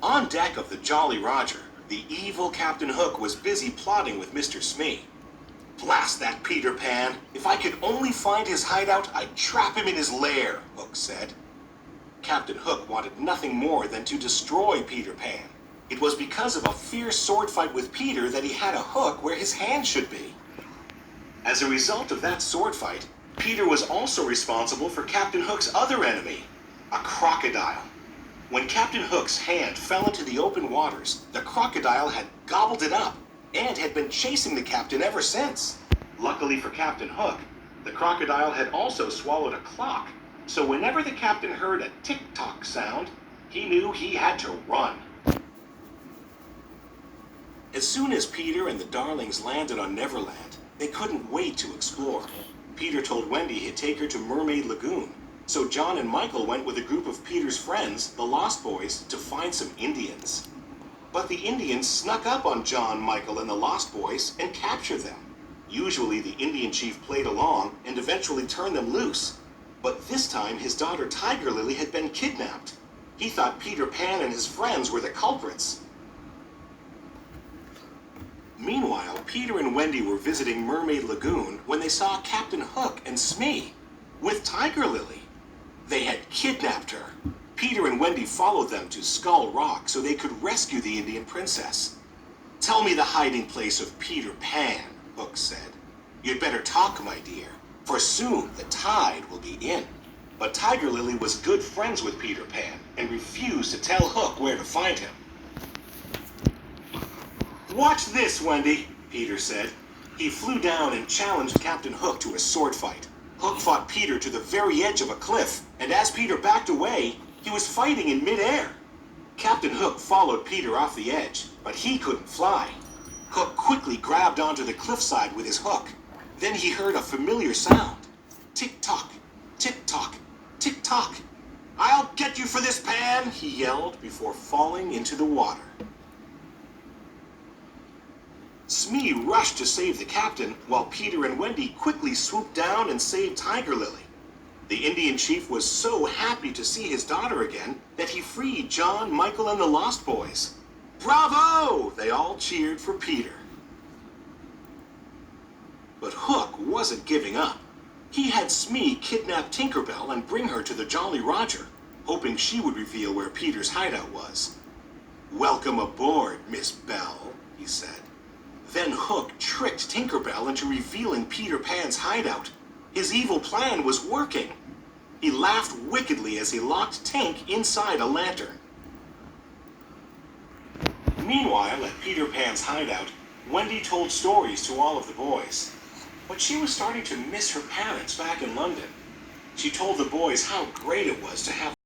On deck of the Jolly Roger, the evil Captain Hook was busy plotting with Mr. Smee. "Blast that Peter Pan! If I could only find his hideout, I'd trap him in his lair," Hook said. Captain Hook wanted nothing more than to destroy Peter Pan. It was because of a fierce sword fight with Peter that he had a hook where his hand should be. As a result of that sword fight, Peter was also responsible for Captain Hook's other enemy, a crocodile. When Captain Hook's hand fell into the open waters, the crocodile had gobbled it up and had been chasing the captain ever since. Luckily for Captain Hook, the crocodile had also swallowed a clock, so whenever the captain heard a tick-tock sound, he knew he had to run. As soon as Peter and the Darlings landed on Neverland, they couldn't wait to explore. Peter told Wendy he'd take her to Mermaid Lagoon, so John and Michael went with a group of Peter's friends, the Lost Boys, to find some Indians. But the Indians snuck up on John, Michael, and the Lost Boys and captured them. Usually the Indian chief played along and eventually turned them loose. But this time his daughter Tiger Lily had been kidnapped. He thought Peter Pan and his friends were the culprits. Meanwhile, Peter and Wendy were visiting Mermaid Lagoon when they saw Captain Hook and Smee with Tiger Lily. They had kidnapped her. Peter and Wendy followed them to Skull Rock so they could rescue the Indian princess. "Tell me the hiding place of Peter Pan," Hook said. "You'd better talk, my dear, for soon the tide will be in." But Tiger Lily was good friends with Peter Pan and refused to tell Hook where to find him. "Watch this, Wendy," Peter said. He flew down and challenged Captain Hook to a sword fight. Hook fought Peter to the very edge of a cliff, and as Peter backed away, he was fighting in midair. Captain Hook followed Peter off the edge, but he couldn't fly. Hook quickly grabbed onto the cliffside with his hook. Then he heard a familiar sound. Tick-tock, tick-tock, tick-tock. "I'll get you for this, Pan!" he yelled before falling into the water. Smee rushed to save the captain, while Peter and Wendy quickly swooped down and saved Tiger Lily. The Indian chief was so happy to see his daughter again that he freed John, Michael, and the Lost Boys. "Bravo!" They all cheered for Peter. But Hook wasn't giving up. He had Smee kidnap Tinker Bell and bring her to the Jolly Roger, hoping she would reveal where Peter's hideout was. "Welcome aboard, Miss Bell," he said. Then Hook tricked Tinker Bell into revealing Peter Pan's hideout. His evil plan was working. He laughed wickedly as he locked Tink inside a lantern. Meanwhile, at Peter Pan's hideout, Wendy told stories to all of the boys. But she was starting to miss her parents back in London. She told the boys how great it was to have